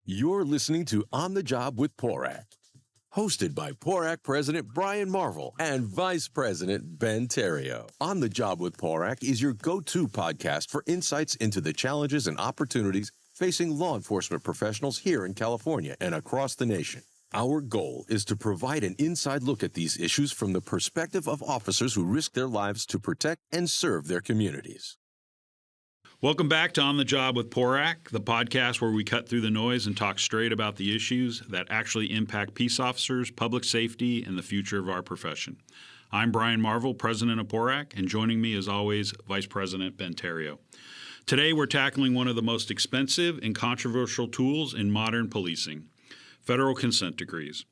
You're listening to On the Job with PORAC, hosted by PORAC President Brian Marvel and Vice President Ben Terrio. On the Job with PORAC is your go-to podcast for insights into the challenges and opportunities facing law enforcement professionals here in California and across the nation. Our goal is to provide an inside look at these issues from the perspective of officers who risk their lives to protect and serve their communities. Welcome back to On the Job with PORAC, the podcast where we cut through the noise and talk straight about the issues that actually impact peace officers, public safety, and the future of our profession. I'm Brian Marvel, President of PORAC, and joining me as always, Vice President Ben Terrio. Today we're tackling one of the most expensive and controversial tools in modern policing, federal consent decrees.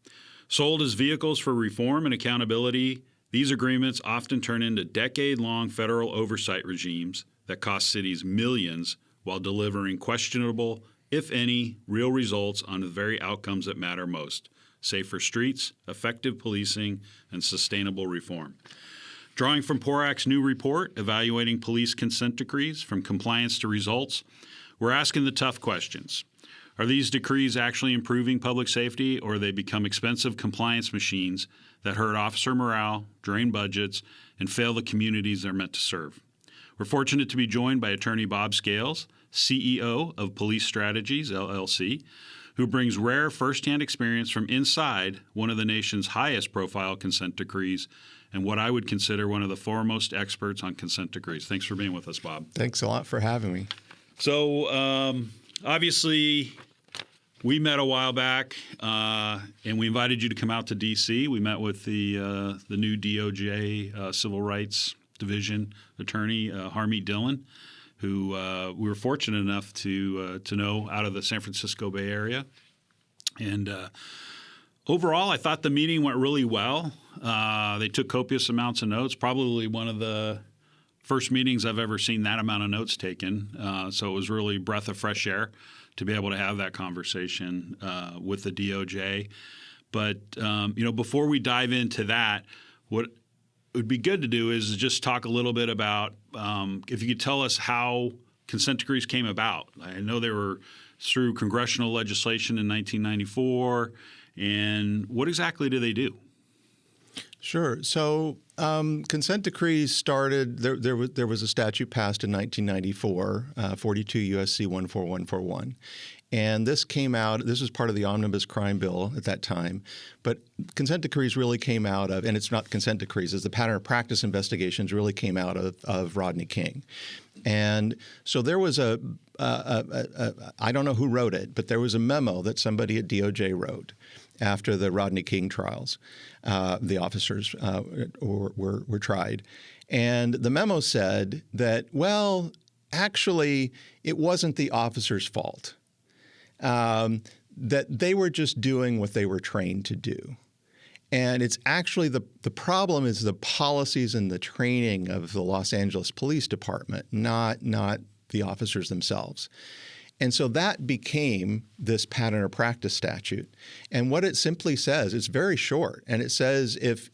Sold as vehicles for reform and accountability, these agreements often turn into decade-long federal oversight regimes that cost cities millions while delivering questionable, if any, real results on the very outcomes that matter most: safer streets, effective policing, and sustainable reform. Drawing from PORAC's new report, Evaluating Police Consent Decrees from Compliance to Results, we're asking the tough questions. Are these decrees actually improving public safety, or they become expensive compliance machines that hurt officer morale, drain budgets, and fail the communities they're meant to serve? We're fortunate to be joined by Attorney Bob Scales, CEO of Police Strategies, LLC, who brings rare firsthand experience from inside one of the nation's highest profile consent decrees and what I would consider one of the foremost experts on consent decrees. Thanks for being with us, Bob. Thanks a lot for having me. So obviously we met a while back and we invited you to come out to D.C. We met with the new DOJ Civil Rights Division attorney, Harmeet Dillon, who we were fortunate enough to know out of the San Francisco Bay Area. And overall, I thought the meeting went really well. They took copious amounts of notes, probably one of the first meetings I've ever seen that amount of notes taken. So it was really a breath of fresh air to be able to have that conversation with the DOJ. But, before we dive into that, what would be good to do is just talk a little bit about if you could tell us how consent decrees came about. I know they were through congressional legislation in 1994, and what exactly do they do? Sure. So consent decrees started, there was a statute passed in 1994, 42 U.S.C. 14141. And this came out, this was part of the Omnibus Crime Bill at that time, but consent decrees really came out of, and it's not consent decrees, it's the pattern of practice investigations really came out of Rodney King. And so there was I don't know who wrote it, but there was a memo that somebody at DOJ wrote after the Rodney King trials. The officers were tried. And the memo said that, well, actually, it wasn't the officer's fault. That they were just doing what they were trained to do. And it's actually the problem is the policies and the training of the Los Angeles Police Department, not the officers themselves. And so that became this pattern of practice statute. And what it simply says, it's very short, and it says if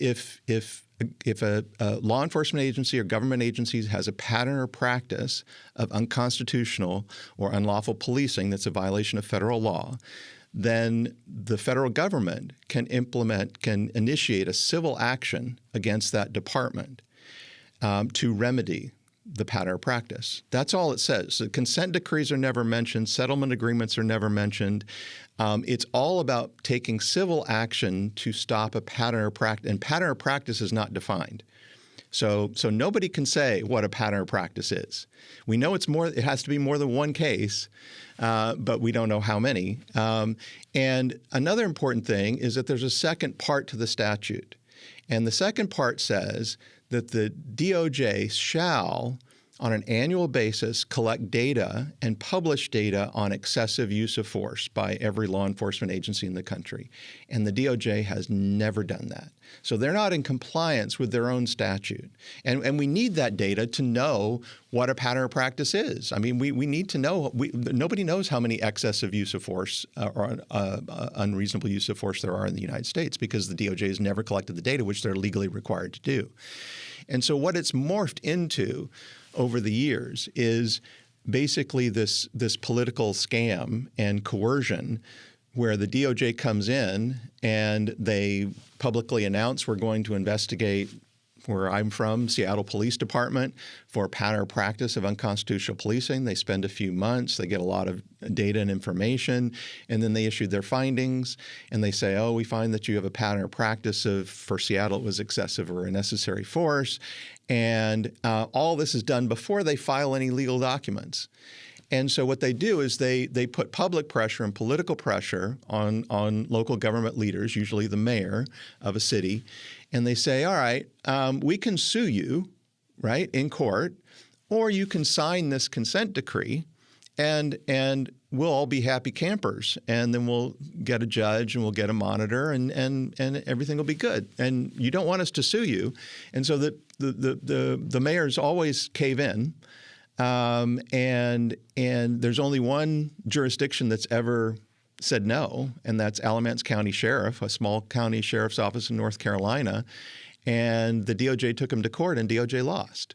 a law enforcement agency or government agency has a pattern or practice of unconstitutional or unlawful policing that's a violation of federal law, then the federal government can initiate a civil action against that department to remedy the pattern or practice. That's all it says. So consent decrees are never mentioned. Settlement agreements are never mentioned. It's all about taking civil action to stop a pattern or practice, and pattern or practice is not defined. So nobody can say what a pattern or practice is. We know it's more. It has to be more than one case, but we don't know how many. And another important thing is that there's a second part to the statute, and the second part says that the DOJ shall, on an annual basis, collect data and publish data on excessive use of force by every law enforcement agency in the country. And the DOJ has never done that. So they're not in compliance with their own statute. And we need that data to know what a pattern of practice is. I mean, we need to know. Nobody knows how many excessive use of force or unreasonable use of force there are in the United States because the DOJ has never collected the data, which they're legally required to do. And so what it's morphed into over the years is basically this political scam and coercion where the DOJ comes in and they publicly announce we're going to investigate where I'm from, Seattle Police Department, for pattern or practice of unconstitutional policing. They spend a few months. They get a lot of data and information, and then they issue their findings, and they say, oh, we find that you have a pattern or practice of, for Seattle, it was excessive or unnecessary force. And all this is done before they file any legal documents. And so what they do is they put public pressure and political pressure on local government leaders, usually the mayor of a city, and they say, all right, we can sue you, right, in court, or you can sign this consent decree and we'll all be happy campers. And then we'll get a judge and we'll get a monitor and everything will be good. And you don't want us to sue you. And so the mayors always cave in. And there's only one jurisdiction that's ever said no, and that's Alamance County Sheriff, a small county sheriff's office in North Carolina. And the DOJ took him to court and DOJ lost.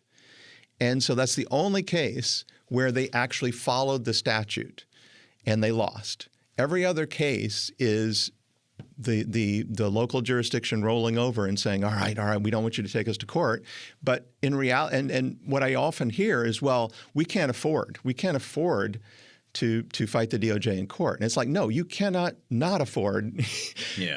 And so that's the only case where they actually followed the statute and they lost. Every other case is the local jurisdiction rolling over and saying, all right, we don't want you to take us to court. But in reality, and what I often hear is, well, we can't afford to fight the DOJ in court. And it's like, no, you cannot not afford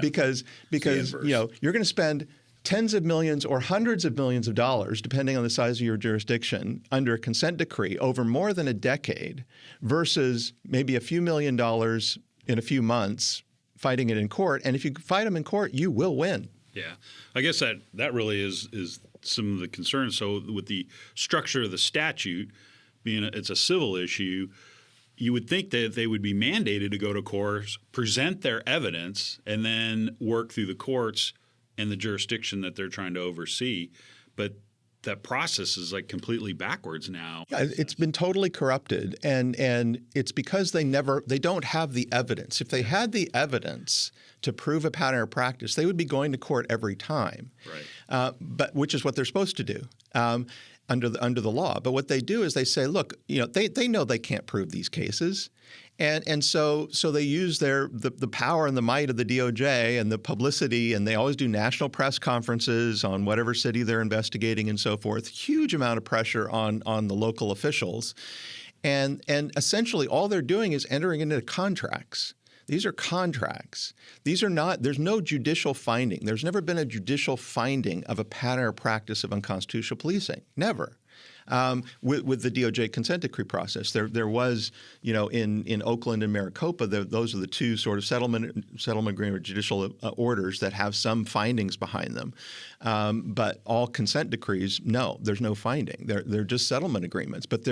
because you're going to spend tens of millions or hundreds of millions of dollars, depending on the size of your jurisdiction, under a consent decree over more than a decade versus maybe a few $1,000,000 in a few months fighting it in court. And if you fight them in court, you will win. Yeah. I guess that really is some of the concerns. So with the structure of the statute, being it's a civil issue, you would think that they would be mandated to go to court, present their evidence, and then work through the courts and the jurisdiction that they're trying to oversee. But that process is like completely backwards now. Yeah, it's been totally corrupted, and it's because they don't have the evidence. If they had the evidence to prove a pattern or practice, they would be going to court every time. Right. But which is what they're supposed to do. Under the law. But what they do is they say, look, they know they can't prove these cases. And so they use the power and the might of the DOJ and the publicity, and they always do national press conferences on whatever city they're investigating and so forth. Huge amount of pressure on the local officials. And essentially all they're doing is entering into contracts. These are contracts. These are not – there's no judicial finding. There's never been a judicial finding of a pattern or practice of unconstitutional policing. Never. With the DOJ consent decree process. There was, in Oakland and Maricopa, those are the two sort of settlement agreement or judicial orders that have some findings behind them. But all consent decrees, no, there's no finding. They're just settlement agreements. But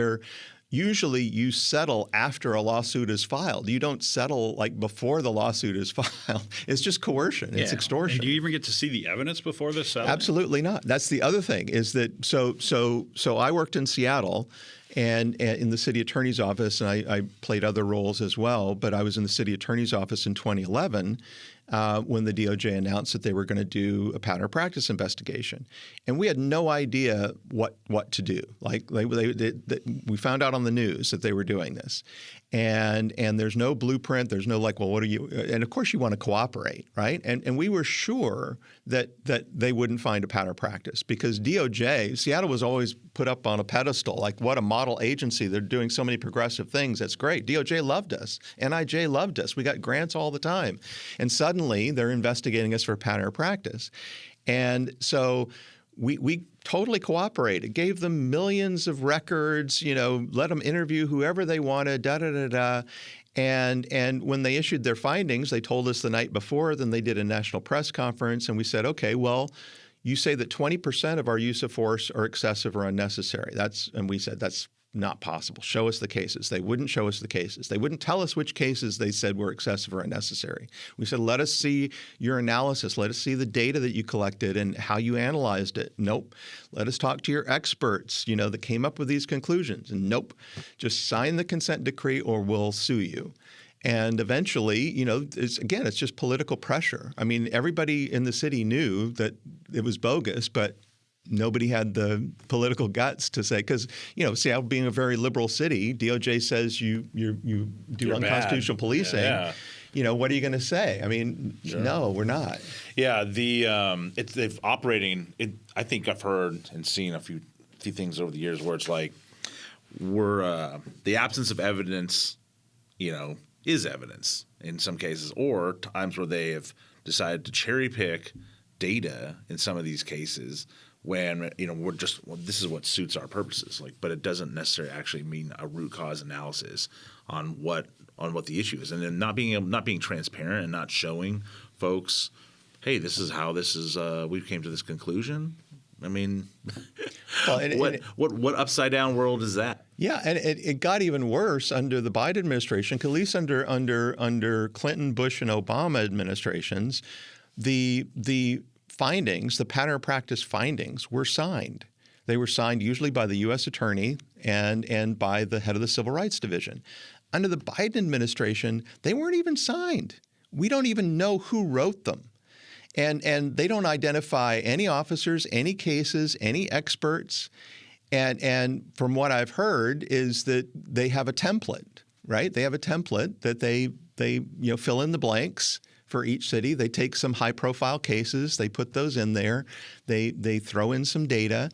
usually you settle after a lawsuit is filed. You don't settle like before the lawsuit is filed. It's just coercion. It's extortion. And do you even get to see the evidence before the settlement? Absolutely not. That's the other thing is that so I worked in Seattle and in the city attorney's office, and I played other roles as well, but I was in the city attorney's office in 2011 when the DOJ announced that they were going to do a pattern or practice investigation. And we had no idea what to do. Like we found out on the news that they were doing this. And there's no blueprint. There's no like, well, what are you? And of course you want to cooperate, right? And we were sure that they wouldn't find a pattern or practice because DOJ, Seattle was always put up on a pedestal, like what a model agency. They're doing so many progressive things. That's great. DOJ loved us. NIJ loved us. We got grants all the time. And suddenly they're investigating us for pattern or practice. And so we totally cooperated, gave them millions of records, let them interview whoever they wanted, And when they issued their findings, they told us the night before, then they did a national press conference, and we said, okay, well, you say that 20% of our use of force are excessive or unnecessary. And we said that's not possible. Show us the cases. They wouldn't show us the cases. They wouldn't tell us which cases they said were excessive or unnecessary. We said, let us see your analysis. Let us see the data that you collected and how you analyzed it. Nope. Let us talk to your experts, that came up with these conclusions. And nope. Just sign the consent decree or we'll sue you. And eventually, it's just political pressure. I mean, everybody in the city knew that it was bogus, but nobody had the political guts to say, because Seattle being a very liberal city, DOJ says you do You're unconstitutional bad. policing. Yeah. What are you going to say? I mean, no, we're not. Yeah, they've operating. I think I've heard and seen a few things over the years where it's like the absence of evidence, is evidence in some cases, or times where they have decided to cherry pick data in some of these cases when this is what suits our purposes. But it doesn't necessarily actually mean a root cause analysis on what the issue is, and then not being transparent and not showing folks, hey, this is how we came to this conclusion. I mean, what upside down world is that? Yeah, and it got even worse under the Biden administration. 'Cause at least under Clinton, Bush, and Obama administrations, the findings, the pattern of practice findings, were signed. They were signed usually by the U.S. attorney and by the head of the Civil Rights Division. Under the Biden administration, they weren't even signed. We don't even know who wrote them. And they don't identify any officers, any cases, any experts. And from what I've heard is that they have a template, right? They have a template that they fill in the blanks for each city. They take some high-profile cases, they put those in there, they throw in some data,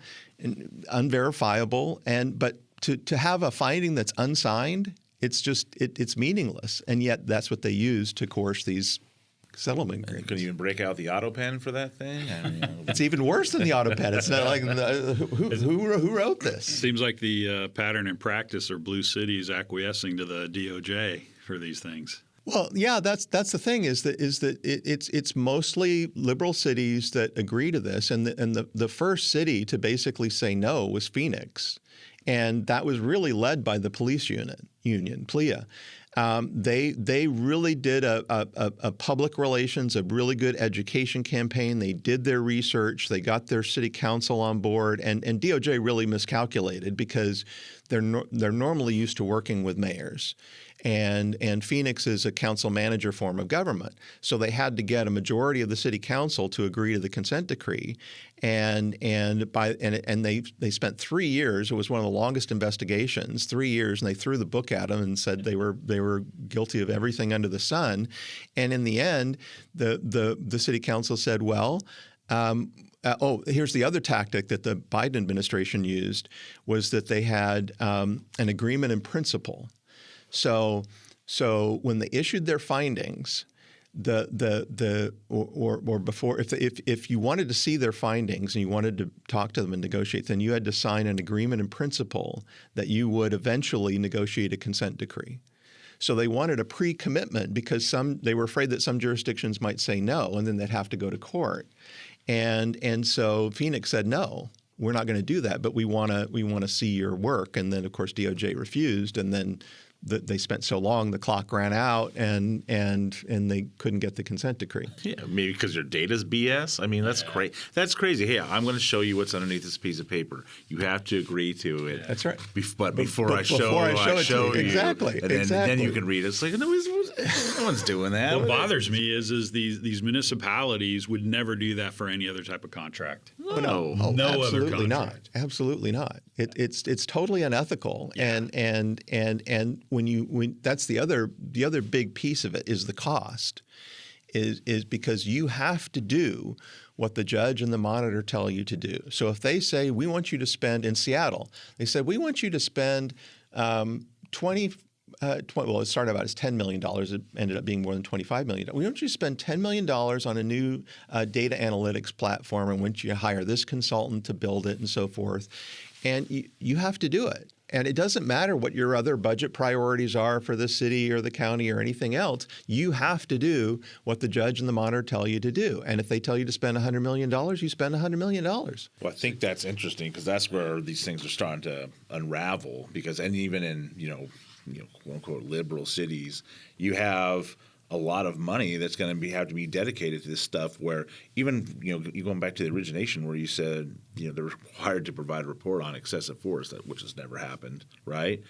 unverifiable, but to have a finding that's unsigned, it's meaningless, and yet that's what they use to coerce these settlement agreements. Couldn't even break out the auto pen for that thing. It's even worse than the auto pen. It's not like who wrote this? Seems like the pattern and practice are blue cities acquiescing to the DOJ for these things. Well, yeah, that's the thing is that it's mostly liberal cities that agree to this, and the first city to basically say no was Phoenix, and that was really led by the police union, PLEA. They really did a public relations, a really good education campaign. They did their research. They got their city council on board, and DOJ really miscalculated because they're normally used to working with mayors. And Phoenix is a council manager form of government. So they had to get a majority of the city council to agree to the consent decree. And they spent 3 years. It was one of the longest investigations, 3 years, and they threw the book at them and said they were guilty of everything under the sun. And in the end, the city council said, well, here's the other tactic that the Biden administration used was that they had an agreement in principle. So when they issued their findings, if you wanted to see their findings and you wanted to talk to them and negotiate, then you had to sign an agreement in principle that you would eventually negotiate a consent decree. So they wanted a pre-commitment because they were afraid that some jurisdictions might say no, and then they'd have to go to court. And so Phoenix said no. We're not going to do that, but we want to see your work. And then, of course, DOJ refused, and then they spent so long, the clock ran out, and they couldn't get the consent decree. Yeah, maybe because your data's BS. I mean, that's crazy. That's crazy. Hey, I'm going to show you what's underneath this pice of paper. You have to agree to it. That's right. But before I show you. Exactly. And then you can read it. It's like, no one's doing that. What bothers me is these municipalities would never do that for any other type of contract. No, no other absolutely contract. not. Absolutely not. It's totally unethical. Yeah. And when that's the other big piece of it is the cost, is because you have to do what the judge and the monitor tell you to do. So if they say we want you to spend in Seattle, they said we want you to spend well, it started out as $10 million. It ended up being more than $25 million. We want you to spend $10 million on a new data analytics platform, and we want you to hire this consultant to build it and so forth. And you have to do it. And it doesn't matter what your other budget priorities are for the city or the county or anything else. You have to do what the judge and the monitor tell you to do. And if they tell you to spend $100 million, you spend $100 million. Well, I think that's interesting because that's where these things are starting to unravel. And even in quote unquote liberal cities, you have a lot of money that's going to have to be dedicated to this stuff. Where even you going back to the origination where you said they're required to provide a report on excessive force, which has never happened, right?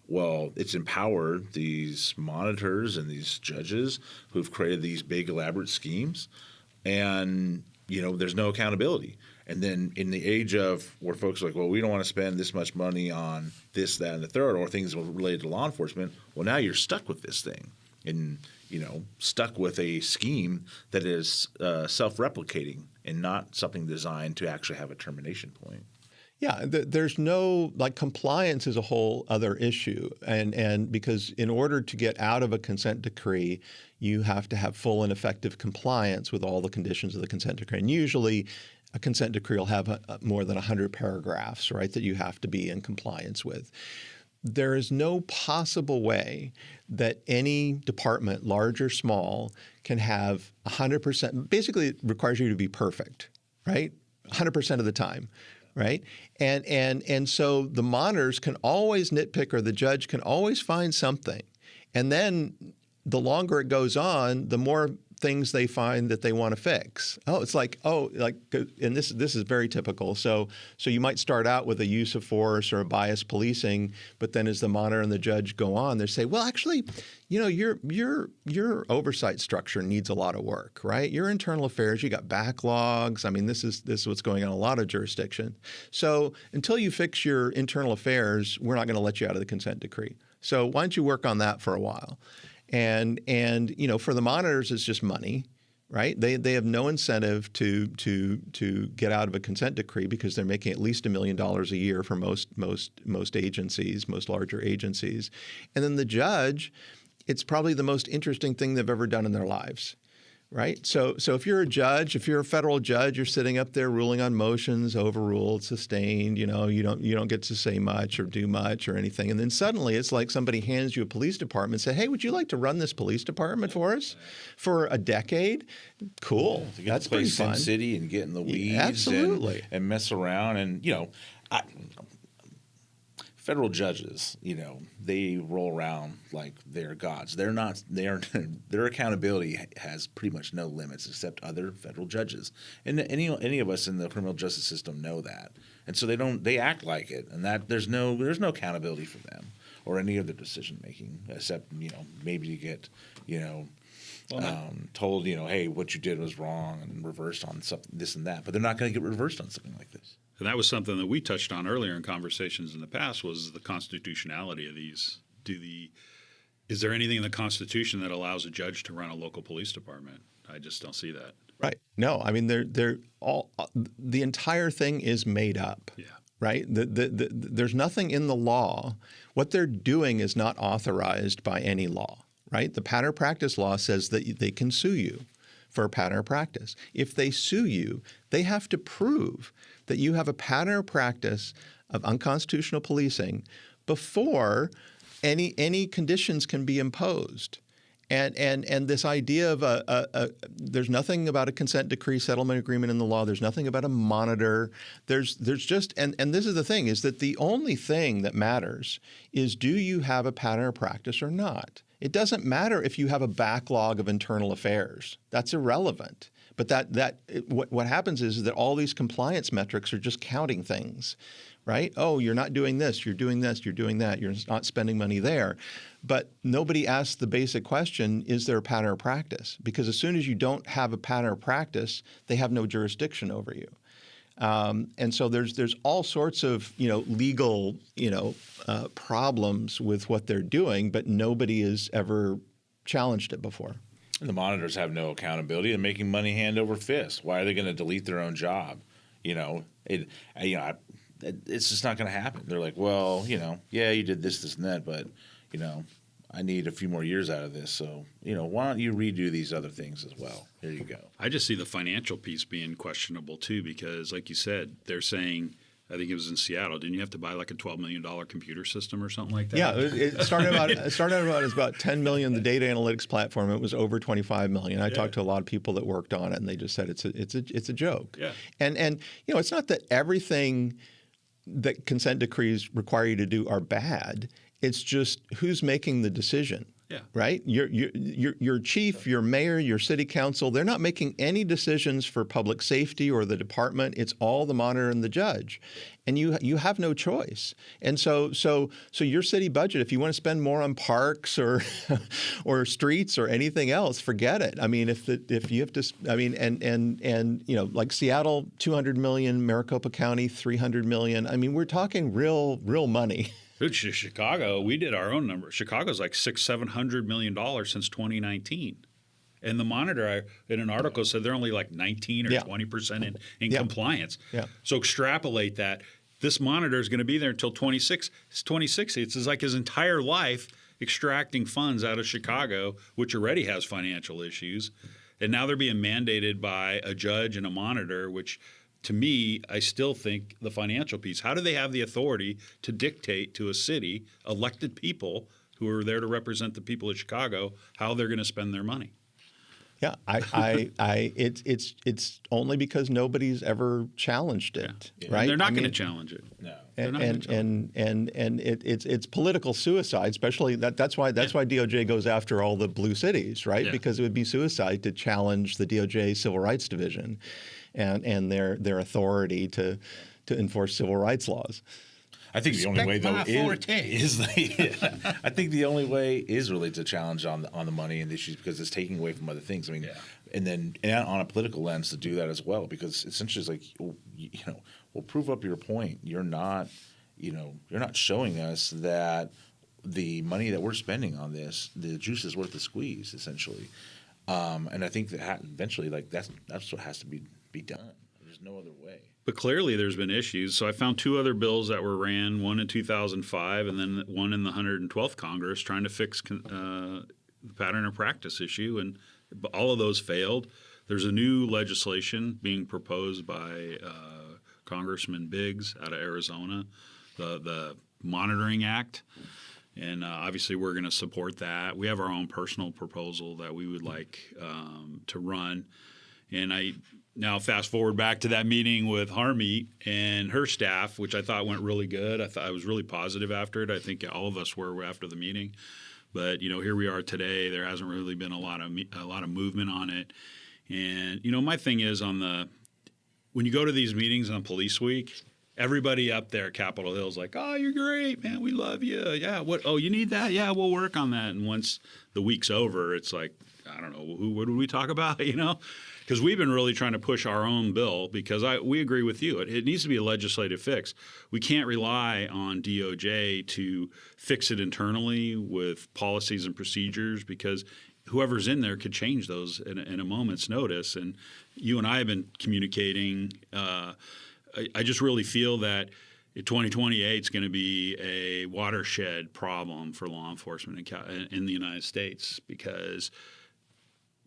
Well, it's empowered these monitors and these judges who've created these big elaborate schemes, and there's no accountability. And then in the age of where folks are like, well, we don't want to spend this much money on this, that, and the third, or things related to law enforcement, well, now you're stuck with this thing and, stuck with a scheme that is self-replicating and not something designed to actually have a termination point. Yeah, there's no compliance is a whole other issue, and because in order to get out of a consent decree, you have to have full and effective compliance with all the conditions of the consent decree, and usually a consent decree will have more than 100 paragraphs, right, that you have to be in compliance with. There is no possible way that any department, large or small, can have 100%. Basically, it requires you to be perfect, right, 100% of the time. Right, and so the monitors can always nitpick, or the judge can always find something, and then the longer it goes on, the more things they find that they want to fix. And this is very typical. So you might start out with a use of force or a biased policing, but then as the monitor and the judge go on, they say, well, actually, your oversight structure needs a lot of work, right? Your internal affairs, you got backlogs. I mean, this is what's going on in a lot of jurisdictions. So until you fix your internal affairs, we're not going to let you out of the consent decree. So why don't you work on that for a while? And for the monitors, it's just money, right? They have no incentive to get out of a consent decree because they're making at least $1 million a year for most agencies, most larger agencies. And then the judge, it's probably the most interesting thing they've ever done in their lives. Right. So if you're a judge, if you're a federal judge, you're sitting up there ruling on motions, overruled, sustained, you don't get to say much or do much or anything. And then suddenly it's like somebody hands you a police department and say, hey, would you like to run this police department for us for a decade? Cool. To get That's to play pretty Sim fun. City and get in the weeds, absolutely, and mess around. And federal judges, they roll around like they're gods. They're not. Their accountability has pretty much no limits except other federal judges. And any of us in the criminal justice system know that. And so they act like it, and that there's no accountability for them or any of their decision making except maybe you get told hey, what you did was wrong and reversed on something, this and that. But they're not going to get reversed on something like this. And that was something that we touched on earlier in conversations in the past, was the constitutionality of these. Is there anything in the Constitution that allows a judge to run a local police department? I just don't see that. Right. No, I mean they're all the entire thing is made up. Yeah. Right. There's nothing in the law. What they're doing is not authorized by any law. Right. The pattern of practice law says that they can sue you for a pattern of practice. If they sue you, they have to prove that you have a pattern of practice of unconstitutional policing before any conditions can be imposed. And this idea of there's nothing about a consent decree settlement agreement in the law. There's nothing about a monitor. There's just and this is the thing, is that the only thing that matters is, do you have a pattern of practice or not? It doesn't matter if you have a backlog of internal affairs. That's irrelevant. But what happens is that all these compliance metrics are just counting things, right? Oh, you're not doing this, you're doing this, you're doing that, you're not spending money there. But nobody asks the basic question, is there a pattern of practice? Because as soon as you don't have a pattern of practice, they have no jurisdiction over you. And so there's all sorts of legal problems with what they're doing, but nobody has ever challenged it before. And the monitors have no accountability. They're making money hand over fist. Why are they going to delete their own job? It's just not going to happen. They're like, well, yeah, you did this, and that, but I need a few more years out of this. So, why don't you redo these other things as well? Here you go. I just see the financial piece being questionable too, because like you said, they're saying, I think it was in Seattle, didn't you have to buy like a $12 million computer system or something like that? Yeah, it started out as about $10 million. The data analytics platform, it was over $25 million. I talked to a lot of people that worked on it, and they just said it's a joke. Yeah. And it's not that everything that consent decrees require you to do are bad. It's just who's making the decision, Yeah. Right? Your chief, your mayor, your city council, they're not making any decisions for public safety or the department. It's all the monitor and the judge. And you have no choice. And so your city budget, if you want to spend more on parks or or streets or anything else, forget it. I mean, if you have to, I mean, and you know, like Seattle, $200 million, Maricopa County, $300 million. I mean, we're talking real money. Dude, Chicago, we did our own number. Chicago's like $600-700 million since 2019. And the Monitor, in an article, said they're only like 19 or 20% in compliance. Yeah. So extrapolate that. This Monitor is going to be there until 2060. It's like his entire life extracting funds out of Chicago, which already has financial issues. And now they're being mandated by a judge and a Monitor, which to me, I still think the financial piece. How do they have the authority to dictate to a city, elected people who are there to represent the people of Chicago, how they're going to spend their money? Yeah, it's only because nobody's ever challenged it, right? And they're not going to challenge it. No, and it's political suicide. Especially that's why DOJ goes after all the blue cities, right? Yeah. Because it would be suicide to challenge the DOJ Civil Rights Division, and their authority to enforce civil rights laws. I think the only way though is I think the only way is really to challenge on the money and the issues, because it's taking away from other things. I mean, and then on a political lens to do that as well, because essentially it's like, you know, well, prove up your point. You're not showing us that the money that we're spending on this, the juice is worth the squeeze, essentially. And I think that eventually, like that's what has to be done. There's no other way. But clearly there's been issues. So I found two other bills that were ran, one in 2005 and then one in the 112th Congress, trying to fix the pattern of practice issue, and all of those failed. There's a new legislation being proposed by Congressman Biggs out of Arizona, the Monitoring Act. And obviously we're going to support that. We have our own personal proposal that we would like to run. And I now fast forward back to that meeting with Harmeet and her staff, which I thought went really good. I thought I was really positive after it. I think all of us were after the meeting. But here we are today. There hasn't really been a lot of movement on it. And my thing is when you go to these meetings on Police Week, everybody up there at Capitol Hill is like, "Oh, you're great, man. We love you. Yeah. What? Oh, you need that? Yeah, we'll work on that." And once the week's over, it's like, I don't know, what did we talk about? Because we've been really trying to push our own bill, because we agree with you. It needs to be a legislative fix. We can't rely on DOJ to fix it internally with policies and procedures, because whoever's in there could change those in a moment's notice. And you and I have been communicating. I just really feel that 2028 is going to be a watershed problem for law enforcement in the United States, because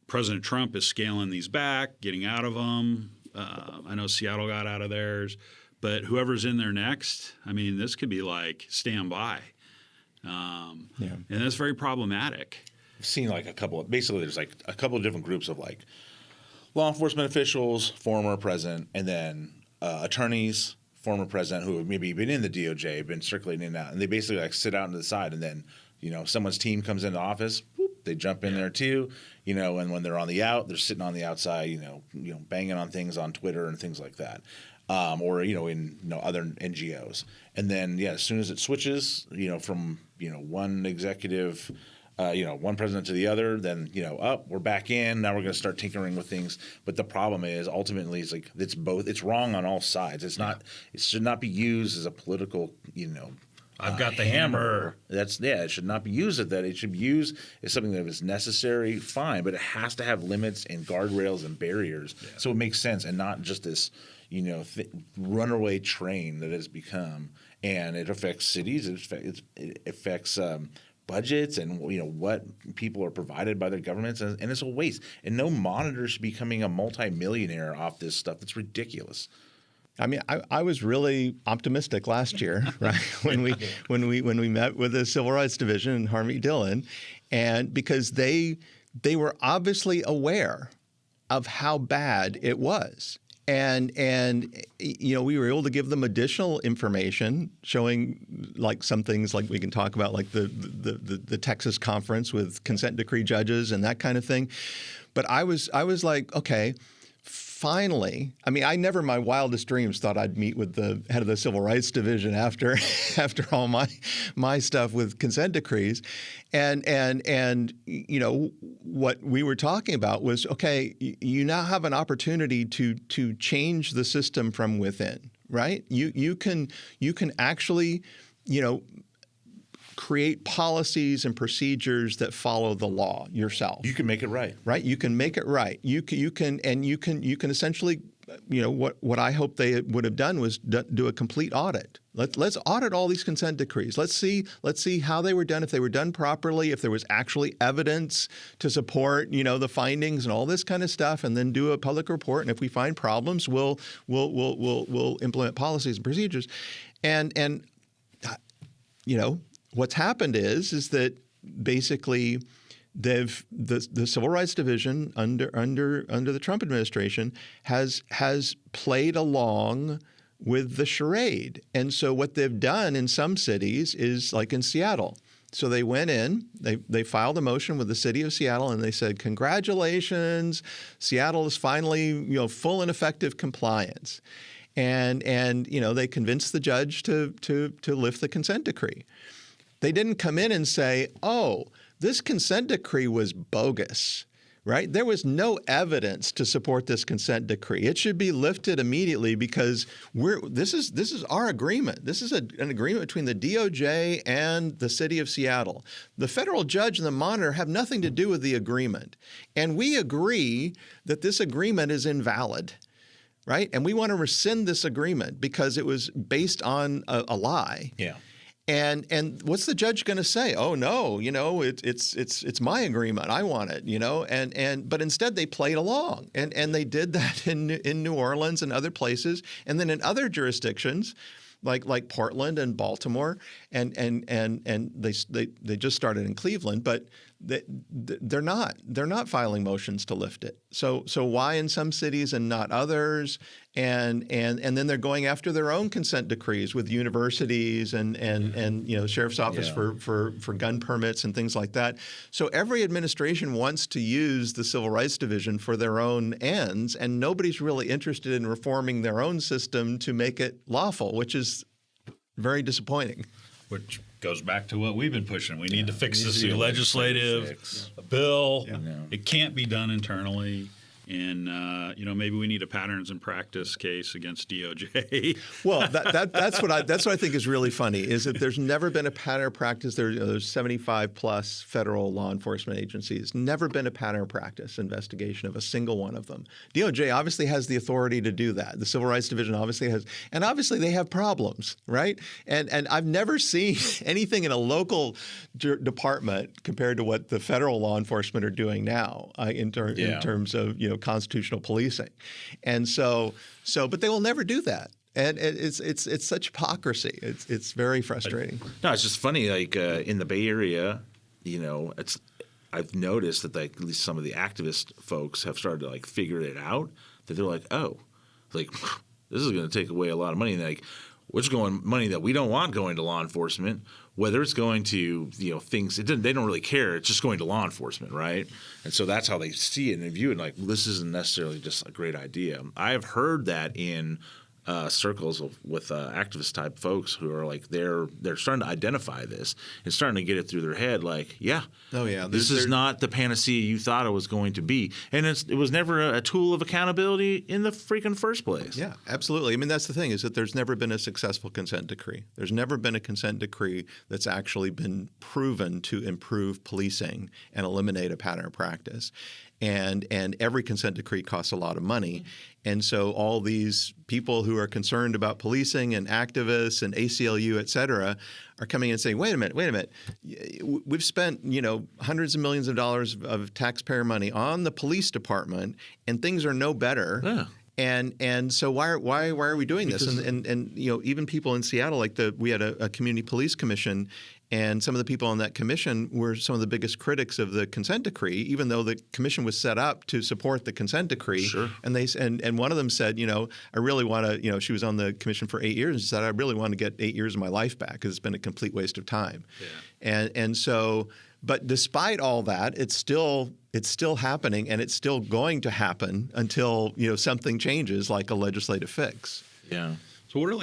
President Trump is scaling these back, getting out of them. I know Seattle got out of theirs, but whoever's in there next, I mean, this could be like stand by. And that's very problematic. I've seen like there's like a couple of different groups of like law enforcement officials, former president, and then attorneys, former president, who have maybe been in the DOJ, been circulating in and out, and they basically like sit out to the side, and then someone's team comes into office, whoop, they jump in there too, and when they're on the out, they're sitting on the outside, banging on things on Twitter and things like that, or in other NGOs, and then as soon as it switches, from one executive. One president to the other, then, we're back in. Now we're going to start tinkering with things. But the problem is ultimately it's wrong on all sides. It should not be used as a political, I've got the hammer. It should not be used as that. It should be used as something that is necessary, fine, but it has to have limits and guardrails and barriers so it makes sense, and not just this, runaway train that has become. And it affects cities. It affects budgets and what people are provided by their governments, and it's a waste. And no monitor should be becoming a multimillionaire off this stuff. It's ridiculous. I mean, I was really optimistic last year, right? when we met with the Civil Rights Division and Harmeet Dillon, and because they were obviously aware of how bad it was. And we were able to give them additional information showing like some things like we can talk about like the Texas conference with consent decree judges and that kind of thing. But I was like, okay, finally, I mean, I never in my wildest dreams thought I'd meet with the head of the Civil Rights Division after all my stuff with consent decrees. And what we were talking about was, okay, you now have an opportunity to change the system from within, right? You can actually, create policies and procedures that follow the law yourself. You can make it right. Right? You can make it right. You can essentially, what I hope they would have done was do a complete audit. Let's audit all these consent decrees. Let's see how they were done, if they were done properly, if there was actually evidence to support, the findings and all this kind of stuff, and then do a public report. And if we find problems, we'll implement policies and procedures. And what's happened is that basically the Civil Rights Division under the Trump administration has played along with the charade. And so what they've done in some cities is like in Seattle. So they went in, they filed a motion with the city of Seattle, and they said, congratulations, Seattle is finally full and effective compliance. And they convinced the judge to lift the consent decree. They didn't come in and say, oh, this consent decree was bogus, right? There was no evidence to support this consent decree. It should be lifted immediately because this is our agreement. This is an agreement between the DOJ and the city of Seattle. The federal judge and the monitor have nothing to do with the agreement. And we agree that this agreement is invalid. Right? And we want to rescind this agreement because it was based on a lie. Yeah. And what's the judge going to say? Oh no, it's my agreement. I want it, but instead they played along, and they did that in New Orleans and other places, and then in other jurisdictions like Portland and Baltimore, and they just started in Cleveland, but they're not filing motions to lift it. So why in some cities and not others? And then they're going after their own consent decrees with universities and sheriff's office for gun permits and things like that. So every administration wants to use the Civil Rights Division for their own ends, and nobody's really interested in reforming their own system to make it lawful, which is very disappointing. Which goes back to what we've been pushing. We need to fix this through legislative, a bill. Yeah. It can't be done internally. And, maybe we need a patterns and practice case against DOJ. Well, that's what I think is really funny is that there's never been a pattern of practice. There's 75 plus federal law enforcement agencies. Never been a pattern of practice investigation of a single one of them. DOJ obviously has the authority to do that. The Civil Rights Division obviously has, and obviously they have problems, right? And I've never seen anything in a local department compared to what the federal law enforcement are doing now in terms of constitutional policing, and but they will never do that, and it's such hypocrisy. It's very frustrating. No, it's just funny. Like in the Bay Area, I've noticed that at least some of the activist folks have started to figure it out. That they're like, oh, this is going to take away a lot of money. And what's going money that we don't want going to law enforcement, whether it's going to things they don't really care. It's just going to law enforcement, right? And so that's how they see it and view it. This isn't necessarily just a great idea. I have heard that in circles with activist type folks who are they're starting to identify this and starting to get it through their head. This is not the panacea you thought it was going to be, and it was never a tool of accountability in the freaking first place. Yeah, absolutely. I mean, that's the thing is that there's never been a successful consent decree. There's never been a consent decree that's actually been proven to improve policing and eliminate a pattern of practice. And every consent decree costs a lot of money. And so all these people who are concerned about policing and activists and ACLU, et cetera, are coming in and saying, wait a minute. We've spent, hundreds of millions of dollars of taxpayer money on the police department, and things are no better. Yeah. And so why are we doing this? And you know, even people in Seattle, like we had a community police commission, and some of the people on that commission were some of the biggest critics of the consent decree, even though the commission was set up to support the consent decree. Sure. And one of them said, you know, I really want to, you know, she was on the commission for 8 years, and she said, I really want to get 8 years of my life back because it's been a complete waste of time. Yeah. And so, but despite all that, it's still happening, and it's still going to happen until, you know, something changes, like a legislative fix. Yeah. So what are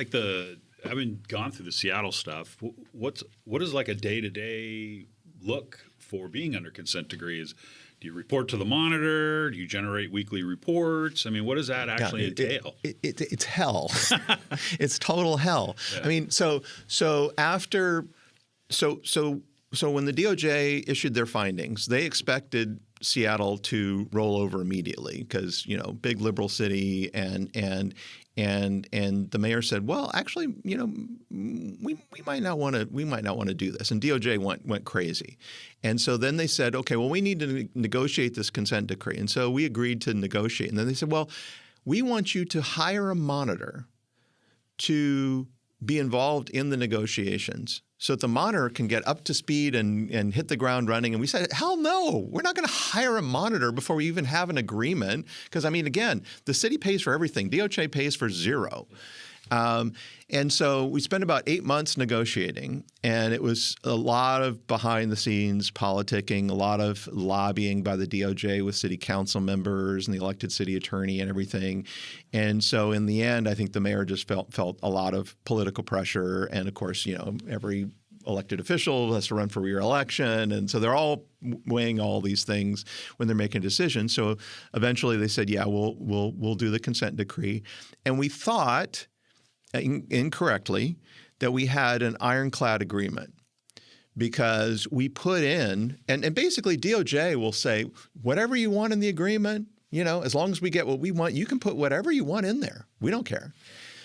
I haven't gone through the Seattle stuff. What is like a day-to-day look for being under consent decrees? Do you report to the monitor? Do you generate weekly reports? I mean, what does that actually entail? It's hell. It's total hell. Yeah. I mean, so when the DOJ issued their findings, they expected Seattle to roll over immediately because, you know, big liberal city, and the mayor said, well, actually, you know, we might not want to do this, and DOJ went crazy, and so then they said, okay, well, we need to negotiate this consent decree, and so we agreed to negotiate, and then they said, well, we want you to hire a monitor to be involved in the negotiations so that the monitor can get up to speed and hit the ground running. And we said, hell no, we're not going to hire a monitor before we even have an agreement. Because, I mean, again, the city pays for everything. DOJ pays for zero. And so we spent about 8 months negotiating, and it was a lot of behind-the-scenes politicking, a lot of lobbying by the DOJ with city council members and the elected city attorney and everything. And so in the end, I think the mayor just felt a lot of political pressure. And, of course, you know, every elected official has to run for re-election, and so they're all weighing all these things when they're making decisions. So eventually they said, yeah, we'll do the consent decree. And we thought incorrectly that we had an ironclad agreement because we put in, and basically DOJ will say, whatever you want in the agreement, you know, as long as we get what we want, you can put whatever you want in there. We don't care.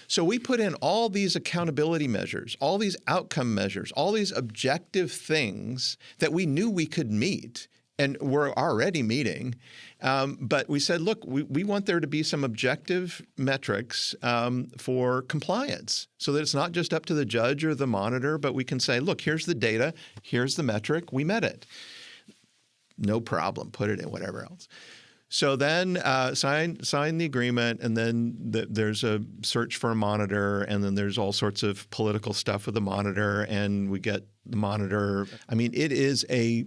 So we put in all these accountability measures, all these outcome measures, all these objective things that we knew we could meet and we're already meeting. But we said, look, we want there to be some objective metrics for compliance so that it's not just up to the judge or the monitor, but we can say, look, here's the data, here's the metric, we met it. No problem, put it in, whatever else. So then sign the agreement, and then there's a search for a monitor, and then there's all sorts of political stuff with the monitor, and we get the monitor. I mean, it is a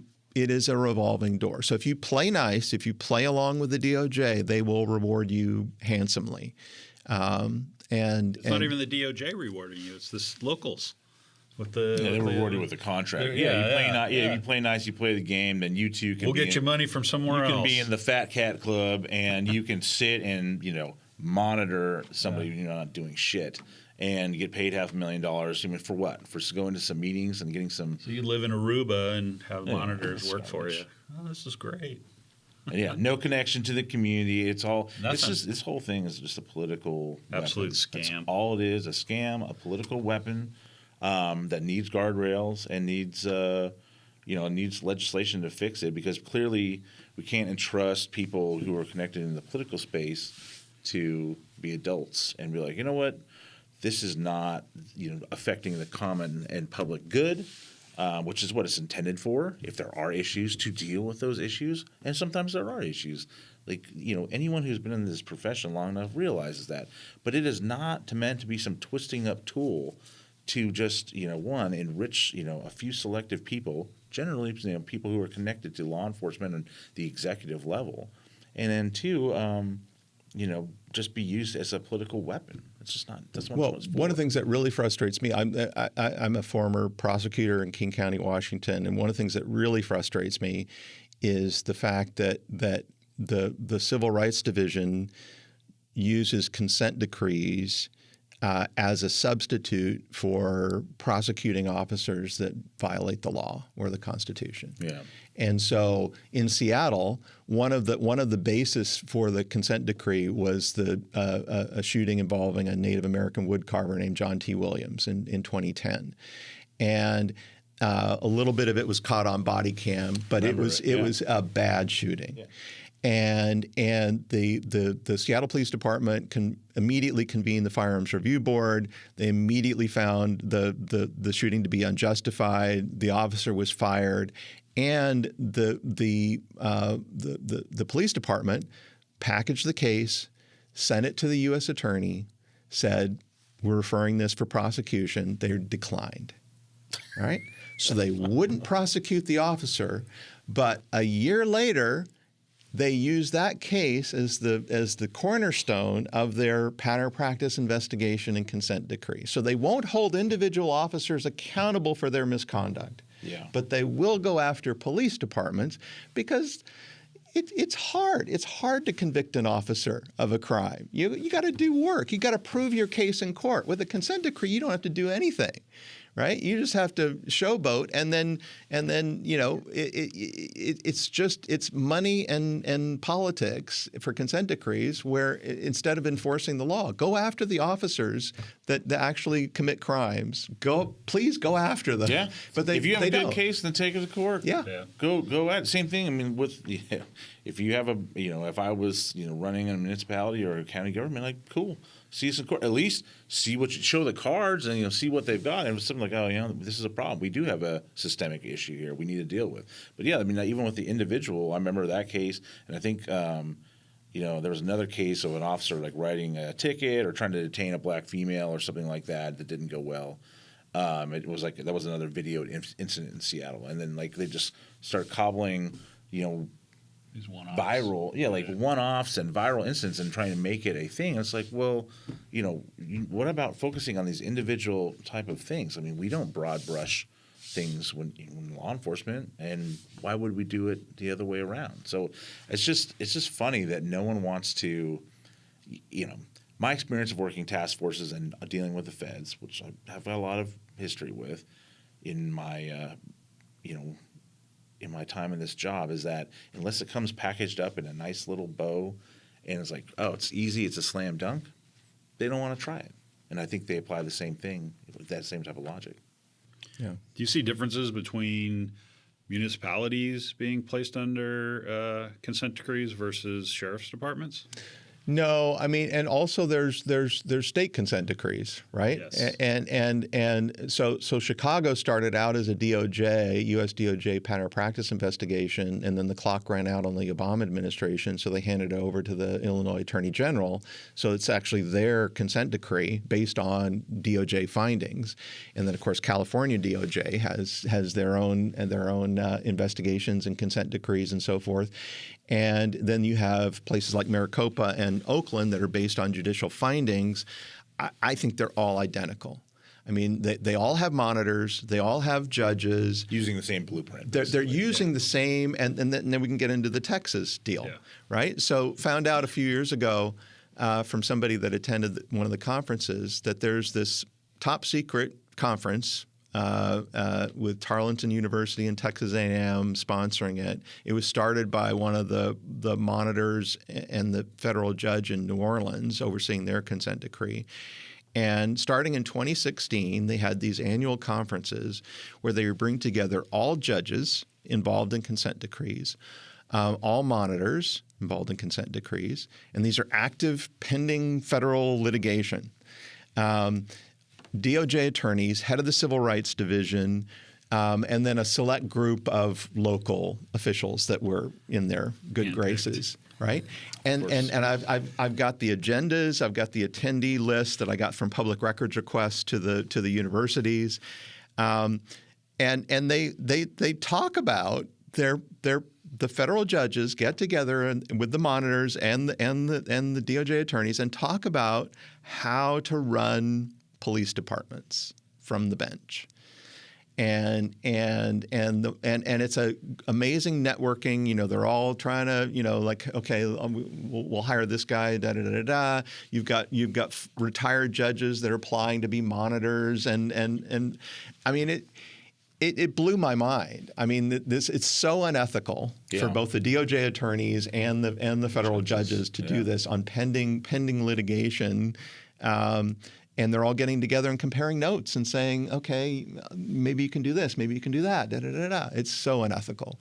revolving door. So if you play nice, if you play along with the DOJ, they will reward you handsomely. And it's not even the DOJ rewarding you; it's the locals. They reward you with the contract. You play nice, you play the game, then you too can. We'll get you money from somewhere else. You can be in the Fat Cat Club, and you can sit and monitor somebody not doing shit, and you get paid $500,000. I mean, for what? For going to some meetings and getting some. So you live in Aruba and have monitors work for you. Oh, this is great. And no connection to the community. It's all. It's just this whole thing is just a political absolute weapon. Scam. That's all it is, a scam, a political weapon. That needs guardrails and needs legislation to fix it, because clearly we can't entrust people who are connected in the political space to be adults and be like, you know what, this is not affecting the common and public good, which is what it's intended for. If there are issues, to deal with those issues, and sometimes there are issues. Like, anyone who's been in this profession long enough realizes that. But it is not meant to be some twisting up tool to just, one, enrich, a few selective people, generally, people who are connected to law enforcement and the executive level. And then two, just be used as a political weapon. It's just not. That's what it's for. One of the things that really frustrates me, I'm a former prosecutor in King County, Washington, and one of the things that really frustrates me is the fact that the Civil Rights Division uses consent decrees as a substitute for prosecuting officers that violate the law or the Constitution. Yeah. And so in Seattle, one of the basis for the consent decree was a shooting involving a Native American woodcarver named John T. Williams in 2010. And a little bit of it was caught on body cam, but it was a bad shooting. Yeah. And the Seattle Police Department immediately convened the Firearms Review Board. They immediately found the shooting to be unjustified. The officer was fired, and the police department packaged the case, sent it to the U.S. attorney, said, "We're referring this for prosecution." They declined. All right, so they wouldn't prosecute the officer, but a year later, they used that case as the cornerstone of their pattern of practice investigation and consent decree. So they won't hold individual officers accountable for their misconduct, but they will go after police departments because it's hard. It's hard to convict an officer of a crime. You got to do work. You got to prove your case in court. With a consent decree, you don't have to do anything. Right, you just have to showboat, and then it's money and politics for consent decrees. Where instead of enforcing the law, go after the officers that actually commit crimes. Please go after them. Yeah, but if you have a good don't. case, then take it to court. Yeah. Go at same thing. I mean, if you have if I was running a municipality or a county government, like cool. See us in court. At least see show the cards and see what they've got. And it's something like, this is a problem. We do have a systemic issue here. We need to deal with. But yeah, I mean, even with the individual, I remember that case, and I think there was another case of an officer like writing a ticket or trying to detain a black female or something like that didn't go well. It was like that was another video incident in Seattle, and then like they just start cobbling, These one-offs. Viral, one-offs and viral incidents and trying to make it a thing. It's like, well, what about focusing on these individual type of things? I mean, we don't broad brush things when law enforcement, and why would we do it the other way around? So it's just funny that no one wants to, my experience of working task forces and dealing with the feds, which I have a lot of history with in my, in my time in this job, is that unless it comes packaged up in a nice little bow and it's like, oh, it's easy, it's a slam dunk, they don't want to try it. And I think they apply the same thing with that same type of logic. Yeah. Do you see differences between municipalities being placed under consent decrees versus sheriff's departments? No, I mean, and also there's state consent decrees, right? Yes. And so Chicago started out as a DOJ, U.S. DOJ pattern of practice investigation, and then the clock ran out on the Obama administration, so they handed it over to the Illinois Attorney General. So it's actually their consent decree based on DOJ findings, and then of course California DOJ has their own investigations and consent decrees and so forth. And then you have places like Maricopa and Oakland that are based on judicial findings. I think they're all identical. I mean, they all have monitors. They all have judges. Using the same blueprint. They're using the same, and then we can get into the Texas deal, right? So found out a few years ago from somebody that attended one of the conferences that there's this top secret conference with Tarleton University and Texas A&M sponsoring it. It was started by one of the monitors and the federal judge in New Orleans overseeing their consent decree. And starting in 2016, they had these annual conferences where they would bring together all judges involved in consent decrees, all monitors involved in consent decrees, and these are active pending federal litigation. DOJ attorneys, head of the Civil Rights Division, and then a select group of local officials that were in their good graces, right? And I've got the agendas, I've got the attendee list that I got from public records requests to the universities, and they talk about the federal judges get together with the monitors and the DOJ attorneys and talk about how to run police departments from the bench, and it's a amazing networking. They're all trying to okay, we'll hire this guy. Da da da da. You've got retired judges that are applying to be monitors, and I mean it blew my mind. I mean it's so unethical for both the DOJ attorneys and the federal judges to do this on pending litigation. And they're all getting together and comparing notes and saying, okay, maybe you can do this, maybe you can do that, da, da, da, da. It's so unethical.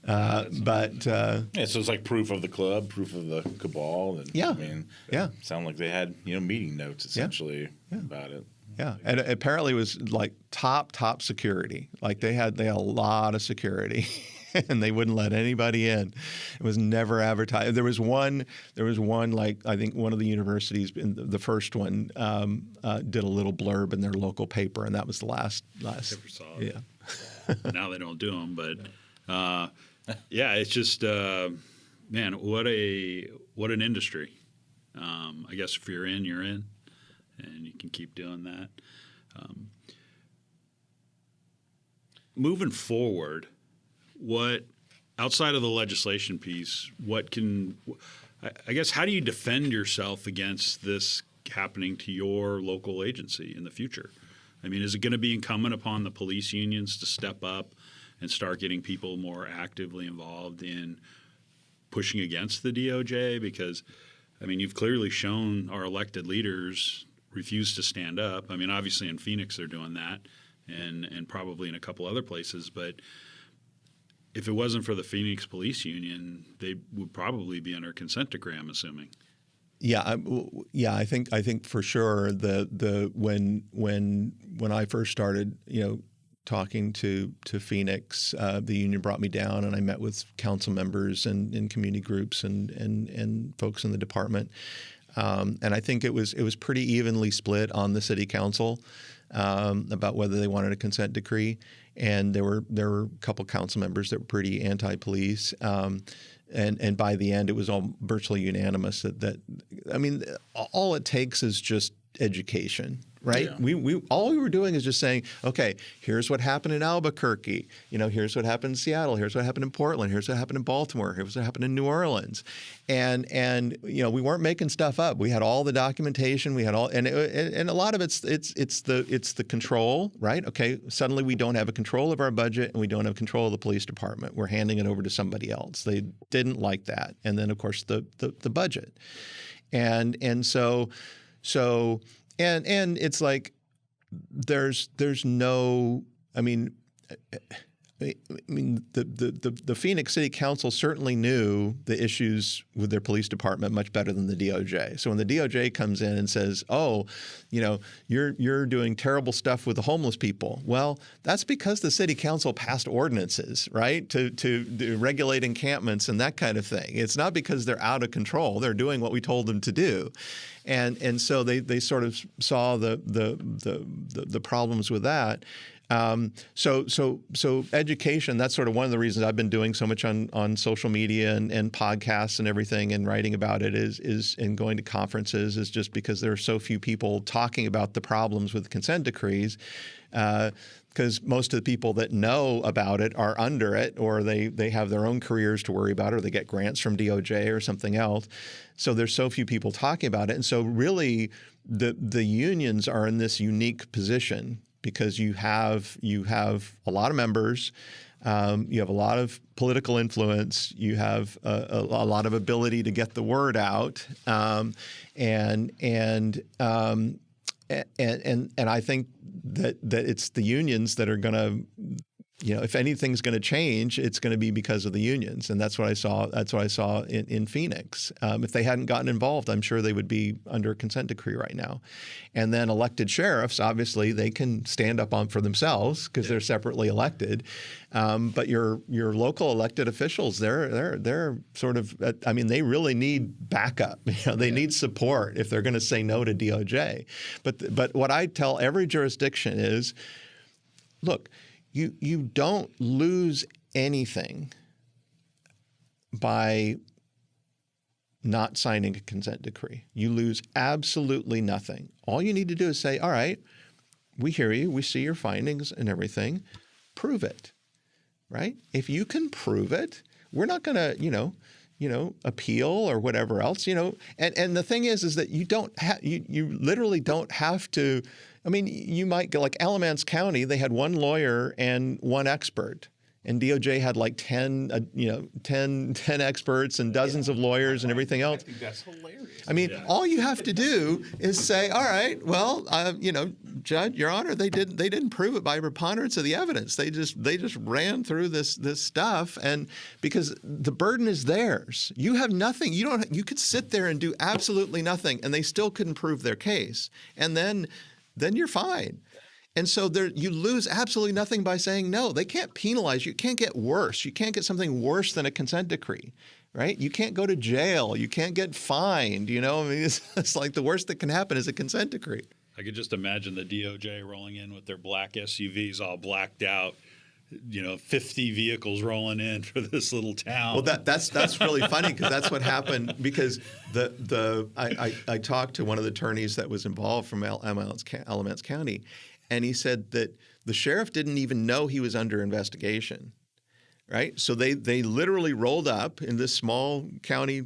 So it's like proof of the club, proof of the cabal. And, Yeah. I mean, Yeah. Sound like they had meeting notes essentially about it. Yeah, and apparently it was like top security. Like they had a lot of security, and they wouldn't let anybody in. It was never advertised. There was one. Like I think one of the universities, the first one, did a little blurb in their local paper, and that was the last. Never saw it. Yeah. Now they don't do them, but yeah, it's just man, what an industry. I guess if you're in, you're in. And you can keep doing that. Moving forward, what outside of the legislation piece, I guess, how do you defend yourself against this happening to your local agency in the future? I mean, is it going to be incumbent upon the police unions to step up and start getting people more actively involved in pushing against the DOJ? Because, I mean, you've clearly shown our elected leaders refuse to stand up. I mean, obviously in Phoenix they're doing that, and probably in a couple other places. But if it wasn't for the Phoenix Police Union, they would probably be under consent decree, I'm assuming. Yeah, I think for sure when I first started, talking to Phoenix, the union brought me down, and I met with council members and community groups and folks in the department. And I think it was pretty evenly split on the city council about whether they wanted a consent decree, and there were a couple council members that were pretty anti-police, and by the end it was all virtually unanimous that I mean, all it takes is just education. Right? Yeah. We all we were doing is just saying, okay, here's what happened in Albuquerque. Here's what happened in Seattle. Here's what happened in Portland. Here's what happened in Baltimore. Here's what happened in New Orleans. And we weren't making stuff up. We had all the documentation. We had all, and a lot of it's the control, right? Okay, suddenly we don't have a control of our budget, and we don't have control of the police department. We're handing it over to somebody else. They didn't like that. And then of course the budget, and so. And it's like there's no, I mean the Phoenix City Council certainly knew the issues with their police department much better than the DOJ. So when the DOJ comes in and says, "Oh, you're doing terrible stuff with the homeless people," well, that's because the City Council passed ordinances, right, to regulate encampments and that kind of thing. It's not because they're out of control; they're doing what we told them to do. And so they sort of saw the problems with that. So education, that's sort of one of the reasons I've been doing so much on social media and podcasts and everything and writing about it is and going to conferences is just because there are so few people talking about the problems with consent decrees. Because most of the people that know about it are under it, or they have their own careers to worry about, or they get grants from DOJ or something else. So there's so few people talking about it. And so really the unions are in this unique position because you have a lot of members, you have a lot of political influence, you have a lot of ability to get the word out, and I think that it's the unions that are going to, if anything's going to change, it's going to be because of the unions, and that's what I saw. That's what I saw in Phoenix. If they hadn't gotten involved, I'm sure they would be under a consent decree right now. And then elected sheriffs, obviously, they can stand up for themselves because they're separately elected. But your local elected officials, they're sort of, I mean, they really need backup. They need support if they're going to say no to DOJ. But what I tell every jurisdiction is, look. You don't lose anything by not signing a consent decree. You lose absolutely nothing. All you need to do is say, all right, we hear you, we see your findings and everything, prove it, right? If you can prove it, we're not going to, appeal or whatever else, and the thing is that you don't you literally don't have to. I mean, you might go like Alamance County, they had one lawyer and one expert. and DOJ had like 10 experts and dozens of lawyers and everything else. I think that's hilarious. I mean, all you have to do is say, all right, well, Judge, Your Honor, they didn't prove it by preponderance of the evidence. They just ran through this stuff, and because the burden is theirs. You have nothing. You could sit there and do absolutely nothing, and they still couldn't prove their case, and then you're fine. And so you lose absolutely nothing by saying no. They can't penalize you. You can't get worse. You can't get something worse than a consent decree, right? You can't go to jail. You can't get fined. I mean, it's like the worst that can happen is a consent decree. I could just imagine the DOJ rolling in with their black SUVs all blacked out. 50 vehicles rolling in for this little town. Well, that's really funny because that's what happened. Because I talked to one of the attorneys that was involved from Alamance County, and he said that the sheriff didn't even know he was under investigation, right? So they literally rolled up in this small county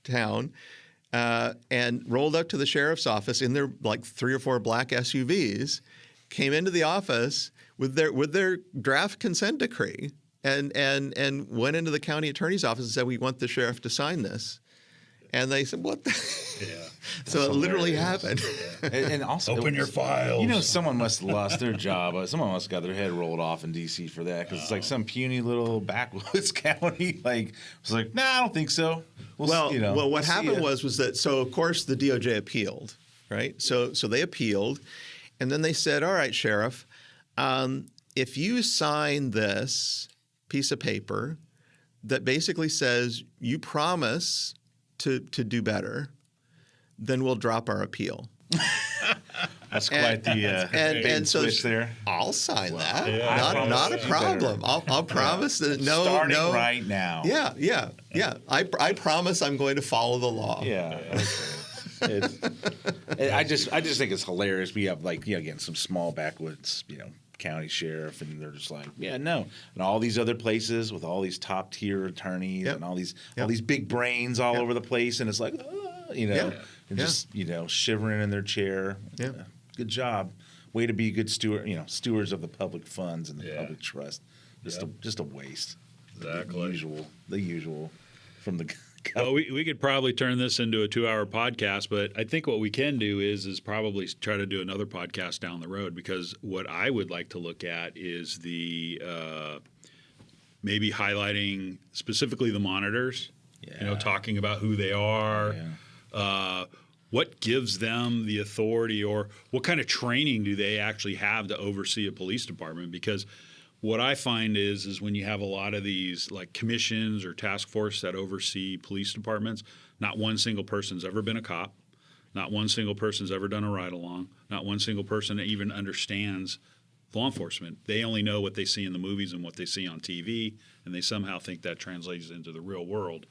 town and rolled up to the sheriff's office in their like 3 or 4 black SUVs, came into the office with their draft consent decree and went into the county attorney's office and said, we want the sheriff to sign this. And they said, what the? Yeah. So it literally happened. And also, open your files. Someone must have lost their job. Someone must have got their head rolled off in D.C. for that, because it's like some puny little backwoods county. It's like, nah, I don't think so. Well, what happened was that, so of course the DOJ appealed, right? So they appealed, and then they said, all right, Sheriff, if you sign this piece of paper that basically says you promise to do better, then we'll drop our appeal. That's quite the so switch there. I'll sign that. Yeah. Not a problem. I'll promise that Starting right now. Yeah. I promise I'm going to follow the law. Yeah. I just think it's hilarious. We have again some small backwoods county sheriff, and they're just like, yeah, no, and all these other places with all these top tier attorneys and all these big brains all over the place, and it's like, just shivering in their chair. Yeah, good job, way to be a good steward. Stewards of the public funds and the public trust. Just a waste. Exactly. The usual from the. Well, we could probably turn this into a 2-hour podcast, but I think what we can do is probably try to do another podcast down the road, because what I would like to look at is the maybe highlighting specifically the monitors, talking about who they are, what gives them the authority, or what kind of training do they actually have to oversee a police department, because what I find is when you have a lot of these like commissions or task force that oversee police departments, not one single person's ever been a cop, not one single person's ever done a ride-along, not one single person even understands law enforcement. They only know what they see in the movies and what they see on TV, and they somehow think that translates into the real world.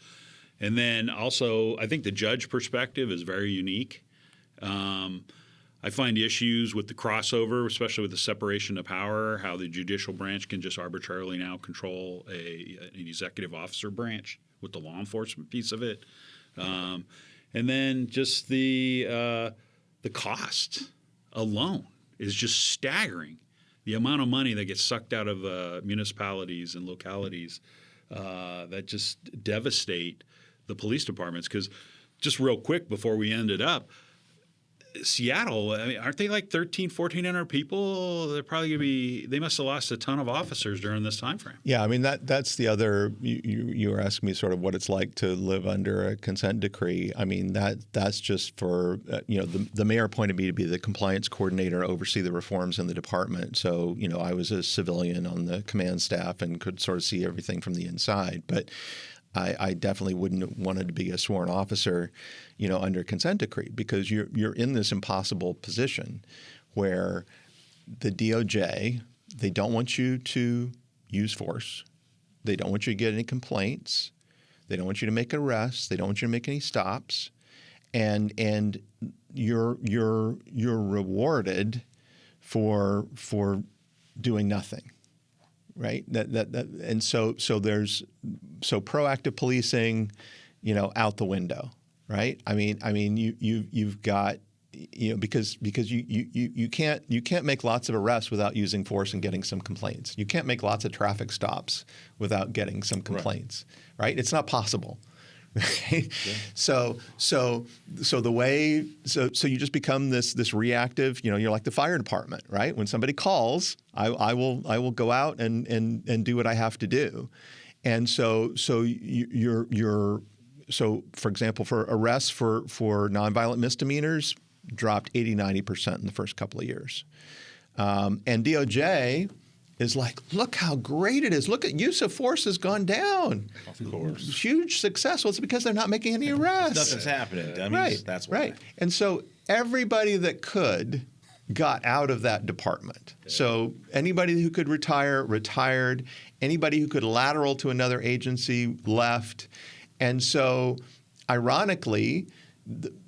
And then also, I think the judge perspective is very unique. I find issues with the crossover, especially with the separation of power, how the judicial branch can just arbitrarily now control an executive officer branch with the law enforcement piece of it. And then just the cost alone is just staggering. The amount of money that gets sucked out of municipalities and localities that just devastate the police departments. Because just real quick before we end it up, Seattle, I mean, aren't they like 1,400 people? They're probably going to be. They must have lost a ton of officers during this time frame. Yeah, I mean that's the other. You were asking me sort of what it's like to live under a consent decree. I mean that's just for the mayor appointed me to be the compliance coordinator, oversee the reforms in the department. So I was a civilian on the command staff and could sort of see everything from the inside, but. I definitely wouldn't want to be a sworn officer, under consent decree, because you're in this impossible position where the DOJ, they don't want you to use force. They don't want you to get any complaints. They don't want you to make arrests. They don't want you to make any stops. And you're rewarded for doing nothing. Right. And so there's proactive policing, out the window. Right. I mean, you've got because you can't make lots of arrests without using force and getting some complaints. You can't make lots of traffic stops without getting some complaints, right? It's not possible. Right? Yeah. So you just become this reactive. You're like the fire department, right? When somebody calls, I will go out and do what I have to do, and so for example, for arrests for nonviolent misdemeanors dropped 80-90% in the first couple of years, and DOJ is like, look how great it is. Look at use of force has gone down. Of course. Huge success. Well, it's because they're not making any arrests. Nothing's happening. Dummies. Right. That's why. Right. And so everybody that could got out of that department. Yeah. So anybody who could retire, retired. Anybody who could lateral to another agency left. And so ironically,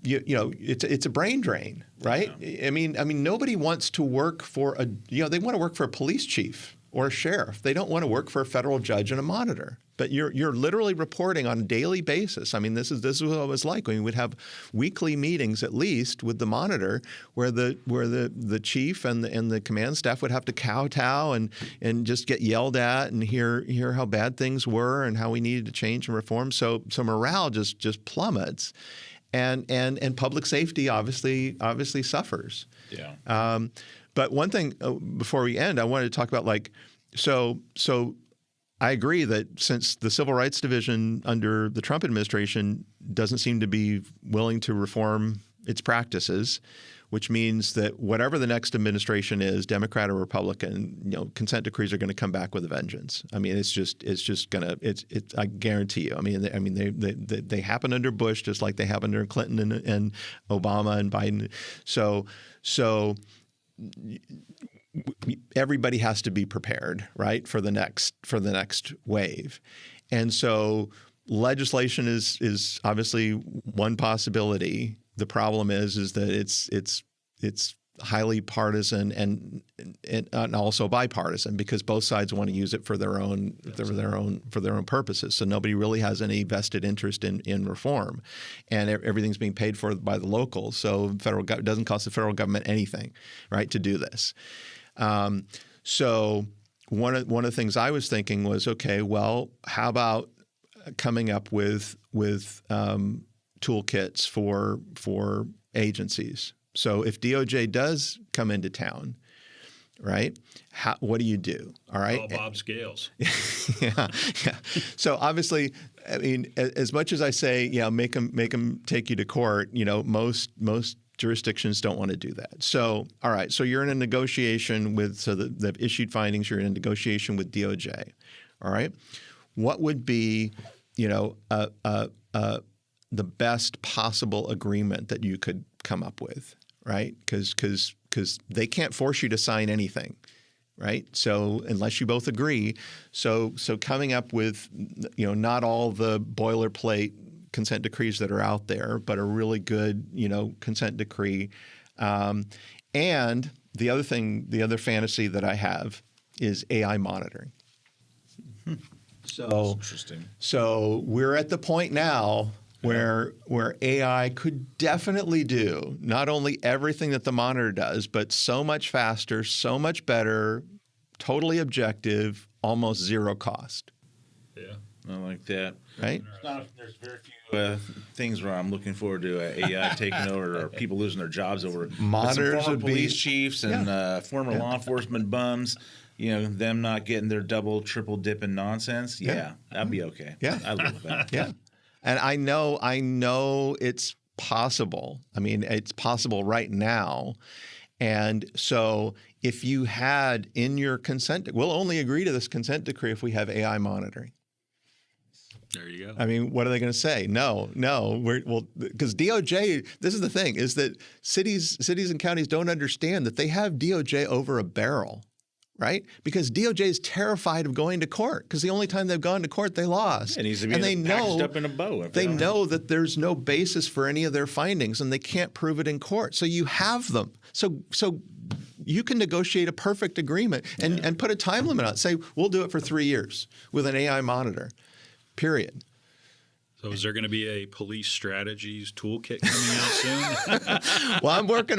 it's a brain drain, right? Yeah. I mean, nobody wants to work for they want to work for a police chief or a sheriff. They don't want to work for a federal judge and a monitor. But you're literally reporting on a daily basis. I mean, this is what it was like. We would have weekly meetings at least with the monitor, where the chief and the command staff would have to kowtow and just get yelled at and hear how bad things were and how we needed to change and reform. So morale just plummets. And public safety obviously suffers. Yeah. But one thing before we end, I wanted to talk about so I agree that since the Civil Rights Division under the Trump administration doesn't seem to be willing to reform its practices, which means that whatever the next administration is, Democrat or Republican, consent decrees are going to come back with a vengeance. I mean, it's just going to. I guarantee you. I mean, they happened under Bush, just like they happened under Clinton and Obama and Biden. So everybody has to be prepared, right, for the next wave, and so legislation is obviously one possibility. The problem is that it's highly partisan and also bipartisan, because both sides want to use it for their own purposes. So nobody really has any vested interest in reform, and everything's being paid for by the locals. So it doesn't cost the federal government anything, right, to do this. So one of the things I was thinking was, okay, well, how about coming up with toolkits for agencies? So if DOJ does come into town, right, what do you do? All right. All Bob Scales. Yeah. So obviously, I mean, as much as I say, make them take you to court, most jurisdictions don't want to do that. So, all right. So you're in a negotiation they've issued findings. You're in a negotiation with DOJ. All right. What would be, the best possible agreement that you could come up with, right? Because they can't force you to sign anything, right? So unless you both agree, so coming up with, not all the boilerplate consent decrees that are out there, but a really good, consent decree. And the other fantasy that I have is AI monitoring. So that's interesting. So we're at the point now where AI could definitely do not only everything that the monitor does, but so much faster, so much better, totally objective, almost zero cost. Yeah, I like that. Right? There's very few things where I'm looking forward to AI taking over, or people losing their jobs over monitors, former police chiefs and former law enforcement bums. Them not getting their double, triple dipping nonsense. Yeah, that'd be okay. Yeah, I love that. Yeah. And I know it's possible. I mean, it's possible right now. And so if you had in your consent, we'll only agree to this consent decree if we have AI monitoring. There you go. I mean, what are they going to say? No, because DOJ, this is the thing, is that cities and counties don't understand that they have DOJ over a barrel. Right? Because DOJ is terrified of going to court, because the only time they've gone to court, they lost. It needs to be packaged up in a bow. They know that there's no basis for any of their findings, and they can't prove it in court. So you have them. So you can negotiate a perfect agreement and put a time limit on it. Say, we'll do it for 3 years with an AI monitor, period. So is there going to be a police strategies toolkit coming out soon? Well, I'm working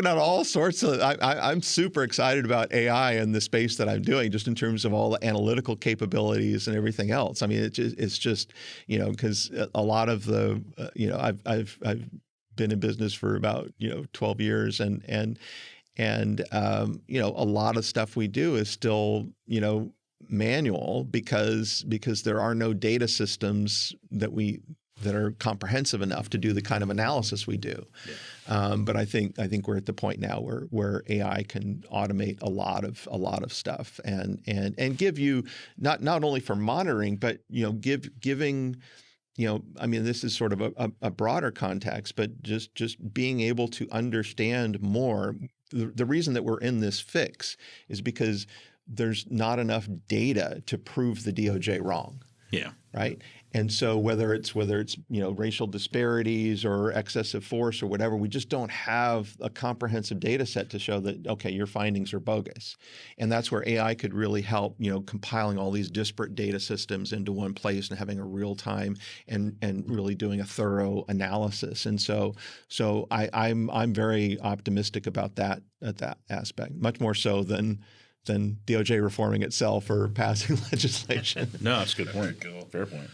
on all sorts of. I'm super excited about AI and the space that I'm doing, just in terms of all the analytical capabilities and everything else. I mean, it's just because a lot of the I've been in business for about 12 years, and a lot of stuff we do is still manual because there are no data systems that are comprehensive enough to do the kind of analysis we do. Yeah. But I think we're at the point now where AI can automate a lot of stuff and give you not only for monitoring, but giving. I mean, this is sort of a broader context, but just being able to understand more. The reason that we're in this fix is because there's not enough data to prove the DOJ wrong. Yeah. Right. And so whether it's racial disparities or excessive force or whatever, we just don't have a comprehensive data set to show that, okay, your findings are bogus. And that's where AI could really help, compiling all these disparate data systems into one place and having a real time and really doing a thorough analysis. And so I'm very optimistic about that aspect, much more so than DOJ reforming itself or passing legislation. No, that's a good point. Fair point.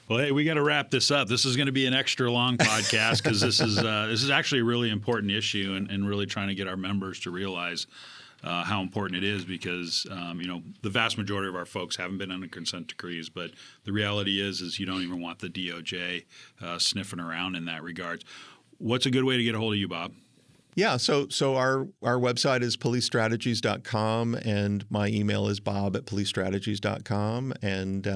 Well, hey, we got to wrap this up. This is going to be an extra long podcast because this is actually a really important issue and really trying to get our members to realize how important it is because the vast majority of our folks haven't been under consent decrees, but the reality is you don't even want the DOJ sniffing around in that regard. What's a good way to get a hold of you, Bob? Yeah, so our website is policestrategies.com, and my email is bob@policestrategies.com, and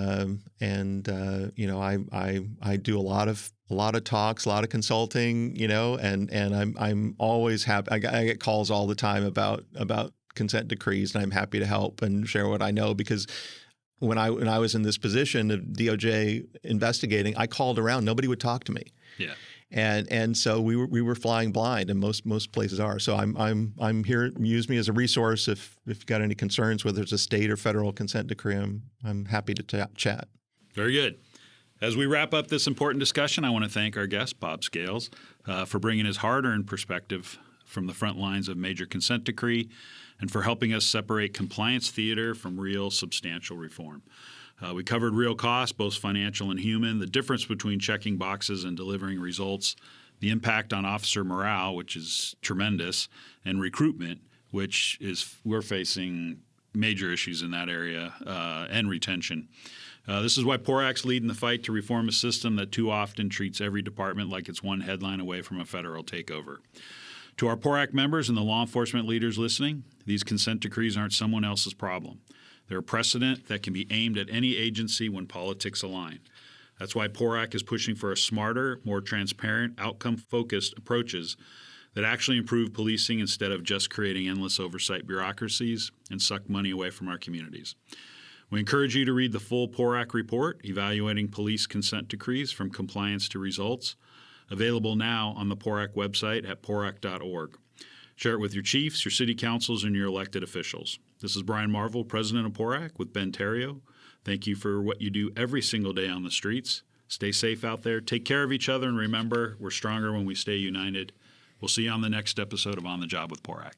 I do a lot of talks, a lot of consulting, and I'm always happy. I get calls all the time about consent decrees, and I'm happy to help and share what I know because when I was in this position of DOJ investigating, I called around, nobody would talk to me. Yeah. And so we were flying blind, and most places are. So I'm here. Use me as a resource if you've got any concerns, whether it's a state or federal consent decree. I'm happy to chat. Very good. As we wrap up this important discussion, I want to thank our guest, Bob Scales, for bringing his hard-earned perspective from the front lines of major consent decree, and for helping us separate compliance theater from real substantial reform. We covered real costs, both financial and human, the difference between checking boxes and delivering results, the impact on officer morale, which is tremendous, and recruitment, which is we're facing major issues in that area, and retention. This is why PORAC's leading the fight to reform a system that too often treats every department like it's one headline away from a federal takeover. To our PORAC members and the law enforcement leaders listening, these consent decrees aren't someone else's problem. They're a precedent that can be aimed at any agency when politics align. That's why PORAC is pushing for a smarter, more transparent, outcome-focused approaches that actually improve policing instead of just creating endless oversight bureaucracies and suck money away from our communities. We encourage you to read the full PORAC report, Evaluating Police Consent Decrees from Compliance to Results, available now on the PORAC website at porac.org. Share it with your chiefs, your city councils, and your elected officials. This is Brian Marvel, president of PORAC, with Ben Terrio. Thank you for what you do every single day on the streets. Stay safe out there. Take care of each other, and remember, we're stronger when we stay united. We'll see you on the next episode of On the Job with PORAC.